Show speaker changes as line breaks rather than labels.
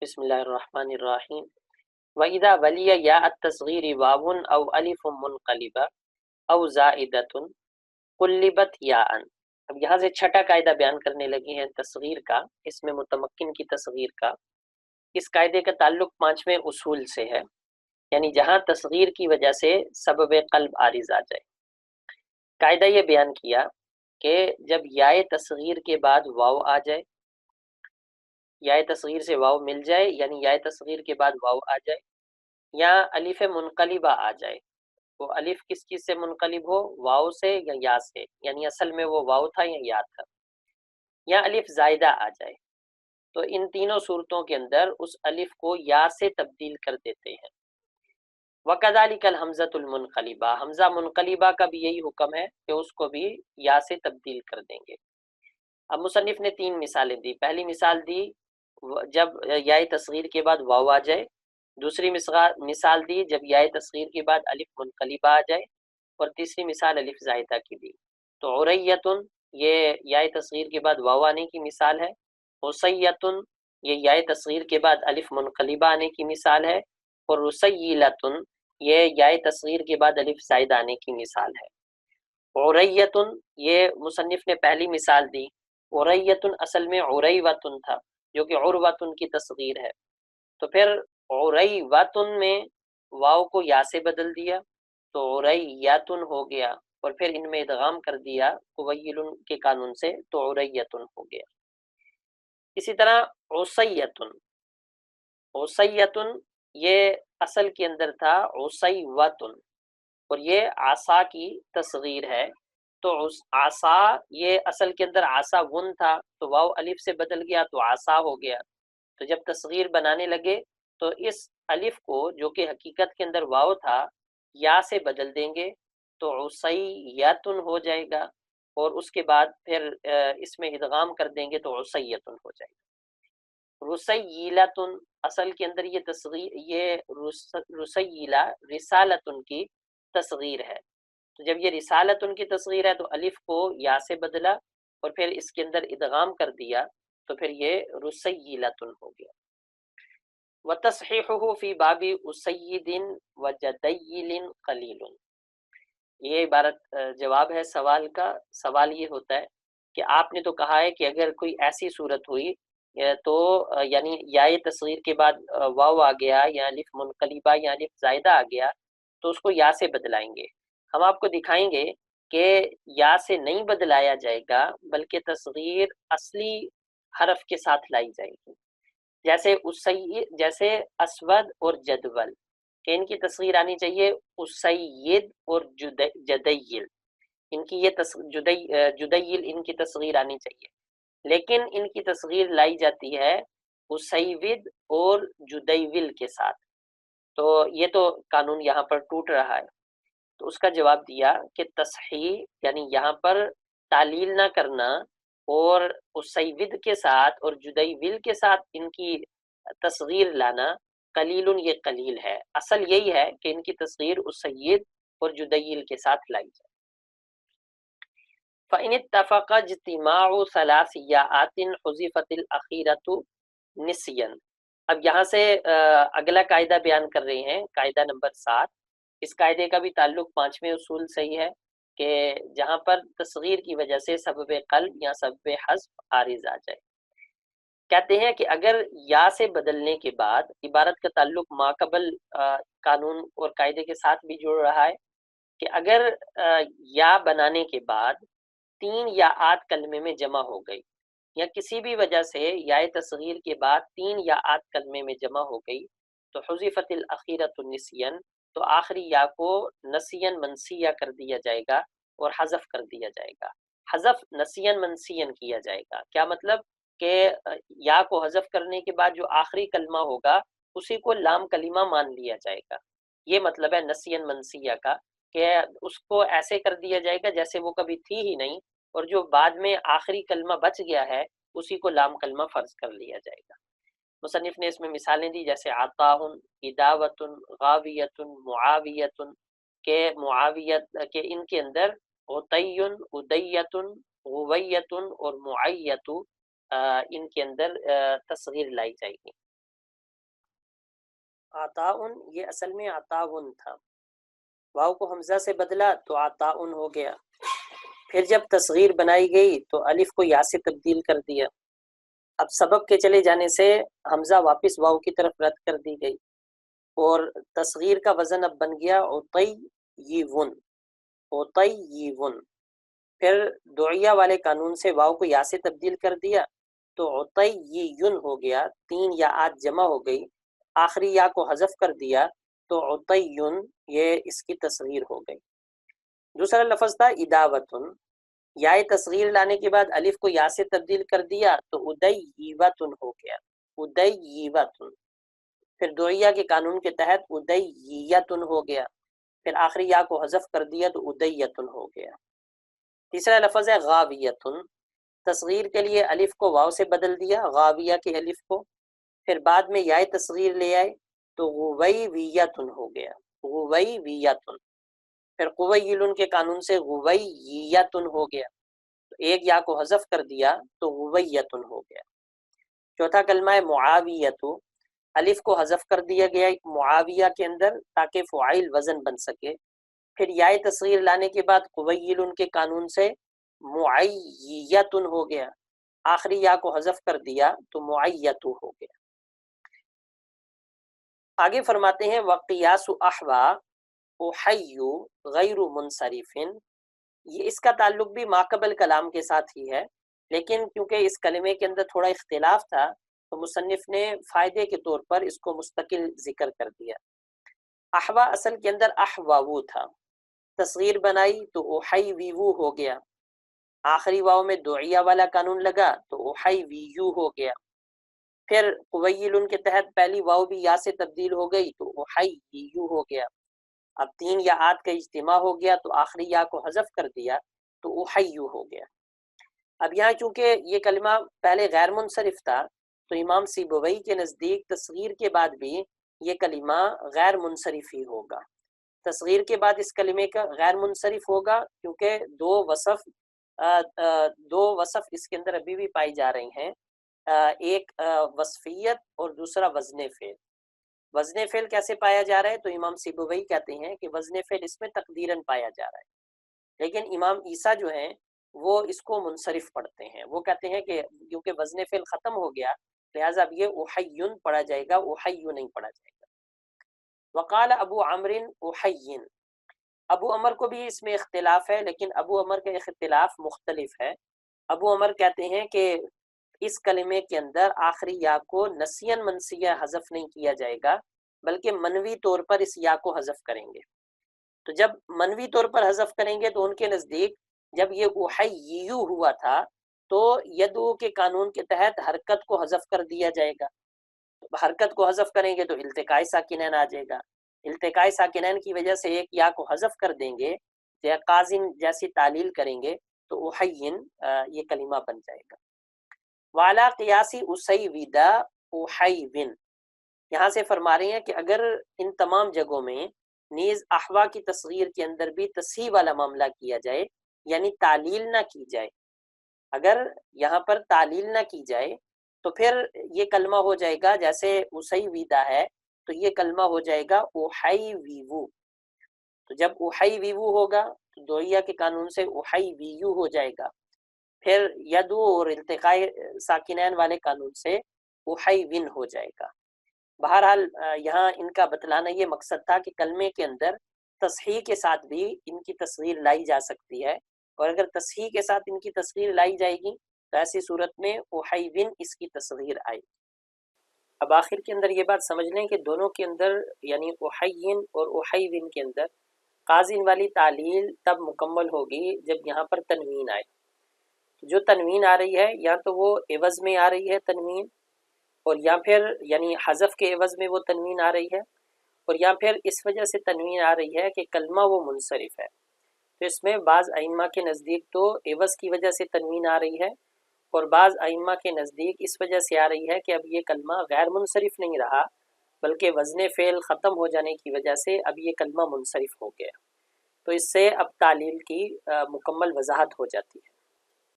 بسم اللہ الرحمن الرحیم وَإِذَا وَلِيَ يَاءَ التَّصْغِيرِ وَاوٌ أَوْ أَلِفٌ مُنْقَلِبَةٌ أَوْ زَائِدَةٌ قُلِّبَتْ يَاءً۔ اب یہاں سے چھٹا قاعدہ بیان کرنے لگی ہیں تصغیر کا، اس میں متمکن کی تصغیر کا۔ اس قاعدے کا تعلق پانچویں اصول سے ہے، یعنی جہاں تصغیر کی وجہ سے سبب قلب عارض آ جائے۔ قاعدہ یہ بیان کیا کہ جب یائے تصغیر کے بعد واو آ جائے، یائے تصغیر سے واو مل جائے، یعنی یائے تصغیر کے بعد واو آ جائے، یا الف منقلبہ آ جائے۔ وہ الف کس چیز سے منقلب ہو، واو سے یا یا سے، یعنی اصل میں وہ واو تھا یا یا تھا، یا الف زائدہ آ جائے، تو ان تینوں صورتوں کے اندر اس الف کو یا سے تبدیل کر دیتے ہیں۔ وَكَذَلِكَ الْحَمْزَةُ الْمُنْقَلِبَةُ، حمزہ منقلبہ کا بھی یہی حکم ہے کہ اس کو بھی یا سے تبدیل کر دیں گے۔ اب مصنف نے تین مثالیں دی۔ پہلی مثال دی جب یائے تصغیر کے بعد واو آ جائے، دوسری مثال دی جب یائے تصغیر کے بعد الف منقلبہ آ جائے، اور تیسری مثال الف زائدہ کی دی۔ تو عریتن یہ یائے تصغیر کے بعد واو آنے کی مثال ہے، حسیتن یہ یائے تصغیر کے بعد الف منقلبہ آنے کی مثال ہے، اور رسیلتن یہ یائے تصغیر کے بعد الف زائدہ آنے کی مثال ہے۔ عریتن یہ مصنف نے پہلی مثال دی۔ عریتن اصل میں عریوتن تھا، جو کہ عروتن کی تصغیر ہے، تو پھر عریوتن میں واو کو یا سے بدل دیا تو عریتن ہو گیا، اور پھر ان میں ادغام کر دیا قویل کے قانون سے تو عریتن ہو گیا۔ اسی طرح عصیتن، عصیتن یہ اصل کے اندر تھا عصیوتن، اور یہ عصا کی تصغیر ہے، تو عصا یہ اصل کے اندر عصا ون تھا، تو واو الف سے بدل گیا تو عصا ہو گیا۔ تو جب تصغیر بنانے لگے تو اس الف کو جو کہ حقیقت کے اندر واو تھا یا سے بدل دیں گے تو عصیتن ہو جائے گا، اور اس کے بعد پھر اس میں ادغام کر دیں گے تو عصیتن ہو جائے گا۔ رسیلتن اصل کے اندر یہ تصغیر، یہ رسیلہ رسالتن کی تصغیر ہے، تو جب یہ رسالتن کی تصغیر ہے تو الف کو یا سے بدلا اور پھر اس کے اندر ادغام کر دیا تو پھر یہ رسیلتن ہو گیا۔ وَتَصْحِيحُهُ فِي بَابِ أُسَيِّدٍ وَجَدَيِّلٍ قَلِيلٌ، یہ عبارت جواب ہے سوال کا۔ سوال یہ ہوتا ہے کہ آپ نے تو کہا ہے کہ اگر کوئی ایسی صورت ہوئی تو یعنی یائے تصغیر کے بعد واو آ گیا یا الف منقلبہ یا الف زائدہ آ گیا تو اس کو یا سے بدلائیں گے۔ ہم آپ کو دکھائیں گے کہ یا سے نہیں بدلایا جائے گا، بلکہ تصغیر اصلی حرف کے ساتھ لائی جائے گی، جیسے اسود اور جدول، کہ ان کی تصغیر آنی چاہیے اسید اور جدیل، ان کی یہ جدیل ان کی تصغیر آنی چاہیے، لیکن ان کی تصغیر لائی جاتی ہے اسید اور جدیول کے ساتھ، تو یہ تو قانون یہاں پر ٹوٹ رہا ہے۔ تو اس کا جواب دیا کہ تصحیح یعنی یہاں پر تعلیل نہ کرنا اور اسید کے ساتھ اور جدیول کے ساتھ ان کی تصغیر لانا قلیل، یہ قلیل ہے، اصل یہی ہے کہ ان کی تصغیر اسید اور جدیل کے ساتھ لائی جائے۔ فَإِنِ اتَّفَقَ اجْتِمَاعُ ثَلَاثِ يَاءَاتٍ حُذِفَتِ الْأَخِيرَةُ نِسْيًا۔ اب یہاں سے اگلا قاعدہ بیان کر رہے ہیں، قاعدہ نمبر 7۔ اس قاعدے کا بھی تعلق پانچویں اصول سے ہی ہے کہ جہاں پر تصغیر کی وجہ سے سبب قلب یا سبب حذف عارض آ جائے، کہتے ہیں کہ اگر یا سے بدلنے کے بعد، عبارت کا تعلق ما قبل قانون اور قاعدے کے ساتھ بھی جڑ رہا ہے، کہ اگر یا بنانے کے بعد تین یاءات کلمے میں جمع ہو گئی، یا کسی بھی وجہ سے یا تصغیر کے بعد تین یاءات کلمے میں جمع ہو گئی تو حذفت الاخیرۃ نسین، تو آخری یا کو نسین منسیہ کر دیا جائے گا اور حذف کر دیا جائے گا۔ حذف نسین منسین کیا جائے گا، کیا مطلب کہ یا کو حذف کرنے کے بعد جو آخری کلمہ ہوگا اسی کو لام کلمہ مان لیا جائے گا، یہ مطلب ہے نسین منسیہ کا، کہ اس کو ایسے کر دیا جائے گا جیسے وہ کبھی تھی ہی نہیں، اور جو بعد میں آخری کلمہ بچ گیا ہے اسی کو لام کلمہ فرض کر لیا جائے گا۔ مصنف نے اس میں مثالیں دی، جیسے عطاہن، اداوتن، غاویتن، معاویتن، کہ معاویت کہ ان کے اندر عطیٌ، ادیتن، غویتن اور معیت ان کے اندر تصغیر لائی جائے گی۔ عطاؤن یہ اصل میں عطاون تھا، واو کو حمزہ سے بدلا تو عطاؤن ہو گیا، پھر جب تصغیر بنائی گئی تو الف کو یا سے تبدیل کر دیا، اب سبب کے چلے جانے سے حمزہ واپس واو کی طرف رد کر دی گئی اور تصغیر کا وزن اب بن گیا عطیون، عطیون، پھر دعیہ والے قانون سے واو کو یا سے تبدیل کر دیا تو عطیون ہو گیا، تین یاءات جمع ہو گئی، آخری یا کو حذف کر دیا تو عطیون یہ اس کی تصغیر ہو گئی۔ دوسرا لفظ تھا اداوتن، یا تصغیر لانے کے بعد الف کو یا سے تبدیل کر دیا تو ادیوتن ہو گیا، ادیوتن، پھر دعیہ کے قانون کے تحت ادیتن ہو گیا، پھر آخری یا کو حذف کر دیا تو ادیتن ہو گیا۔ تیسرا لفظ ہے غاویتن، تصغیر کے لیے الف کو واو سے بدل دیا، غاویہ کے الف کو، پھر بعد میں یا تصغیر لے آئے تو غویویتن ہو گیا، غویویتن، پھر قویلن کے قانون سے غوییتن ہو گیا، تو ایک یا کو حذف کر دیا تو غویتن ہو گیا۔ چوتھا کلمہ ہے معاویتو، الف کو حذف کر دیا گیا معاویہ کے اندر تاکہ فعیل وزن بن سکے، پھر یا تصغیر لانے کے بعد قویلن کے قانون سے معیتن ہو گیا، آخری یا کو حذف کر دیا تو معیتو ہو گیا۔ آگے فرماتے ہیں وقیاس احوا احیو غیر منصرف، یہ اس کا تعلق بھی ماقبل کلام کے ساتھ ہی ہے، لیکن کیونکہ اس کلمے کے اندر تھوڑا اختلاف تھا تو مصنف نے فائدے کے طور پر اس کو مستقل ذکر کر دیا۔ احوا اصل کے اندر احواو تھا، تصغیر بنائی تو احیویو ہو گیا، آخری واو میں دعیہ والا قانون لگا تو احیویو ہو گیا، پھر قویلن کے تحت پہلی واو بھی یا سے تبدیل ہو گئی تو احییو ہو گیا، اب تین یاءات کا اجتماع ہو گیا تو آخری یا کو حذف کر دیا تو احیو ہو گیا۔ اب یہاں چونکہ یہ کلمہ پہلے غیر منصرف تھا تو امام سیبویہ کے نزدیک تصغیر کے بعد بھی یہ کلمہ غیر منصرف ہی ہوگا، تصغیر کے بعد اس کلمے کا غیر منصرف ہوگا کیونکہ دو وصف اس کے اندر ابھی بھی پائی جا رہی ہیں، ایک وصفیت اور دوسرا وزن فعل۔ وزن فعل کیسے پایا جا رہا ہے تو امام سیبویہ کہتے ہیں کہ وزن فعل اس میں تقدیراً پایا جا رہا ہے، لیکن امام عیسیٰ جو ہیں وہ اس کو منصرف پڑھتے ہیں، وہ کہتے ہیں کہ کیونکہ وزن فعل ختم ہو گیا لہٰذا اب یہ احیون پڑھا جائے گا، احیو نہیں پڑھا جائے گا۔ وقال ابو عمرو احیین، ابو عمر کو بھی اس میں اختلاف ہے لیکن ابو عمر کا اختلاف مختلف ہے۔ ابو عمر کہتے ہیں کہ اس کلمے کے اندر آخری یا کو نسین منسیہ حذف نہیں کیا جائے گا بلکہ منوی طور پر اس یا کو حذف کریں گے، تو جب منوی طور پر حذف کریں گے تو ان کے نزدیک جب یہ احییو ہوا تھا تو یدو کے قانون کے تحت حرکت کو حذف کر دیا جائے گا، حرکت کو حذف کریں گے تو التقاء ساکنین آ جائے گا، التقاء ساکنین کی وجہ سے ایک یا کو حذف کر دیں گے یا قازن جیسی تعلیل کریں گے تو احیین یہ کلمہ بن جائے گا۔ والا قیاسی اسیودا احیون، یہاں سے فرما رہے ہیں کہ اگر ان تمام جگہوں میں نیز احوا کی تصغیر کے اندر بھی تصحیح والا معاملہ کیا جائے یعنی تعلیل نہ کی جائے، اگر یہاں پر تعلیل نہ کی جائے تو پھر یہ کلمہ ہو جائے گا جیسے اسیودا ہے تو یہ کلمہ ہو جائے گا احیویو، تو جب احیویو ہوگا تو دوئیہ کے قانون سے احیویو ہو جائے گا، پھر یدو اور التقاء ساکنین والے قانون سے احیون ہو جائے گا۔ بہرحال یہاں ان کا بتلانا یہ مقصد تھا کہ کلمے کے اندر تصحیح کے ساتھ بھی ان کی تصغیر لائی جا سکتی ہے، اور اگر تصحیح کے ساتھ ان کی تصغیر لائی جائے گی تو ایسی صورت میں احیون اس کی تصغیر آئے گی۔ اب آخر کے اندر یہ بات سمجھ لیں کہ دونوں کے اندر یعنی احیین اور احیون کے اندر قازن والی تعلیل تب مکمل ہوگی جب یہاں پر تنوین آئے، جو تنوین آ رہی ہے یا تو وہ عوض میں آ رہی ہے تنوین، اور یا پھر یعنی حذف کے عوض میں وہ تنوین آ رہی ہے، اور یا پھر اس وجہ سے تنوین آ رہی ہے کہ کلمہ وہ منصرف ہے، تو اس میں بعض ائمہ کے نزدیک تو عوض کی وجہ سے تنوین آ رہی ہے، اور بعض ائمہ کے نزدیک اس وجہ سے آ رہی ہے کہ اب یہ کلمہ غیر منصرف نہیں رہا بلکہ وزن فعل ختم ہو جانے کی وجہ سے اب یہ کلمہ منصرف ہو گیا، تو اس سے اب تعلیل کی مکمل وضاحت ہو جاتی ہے۔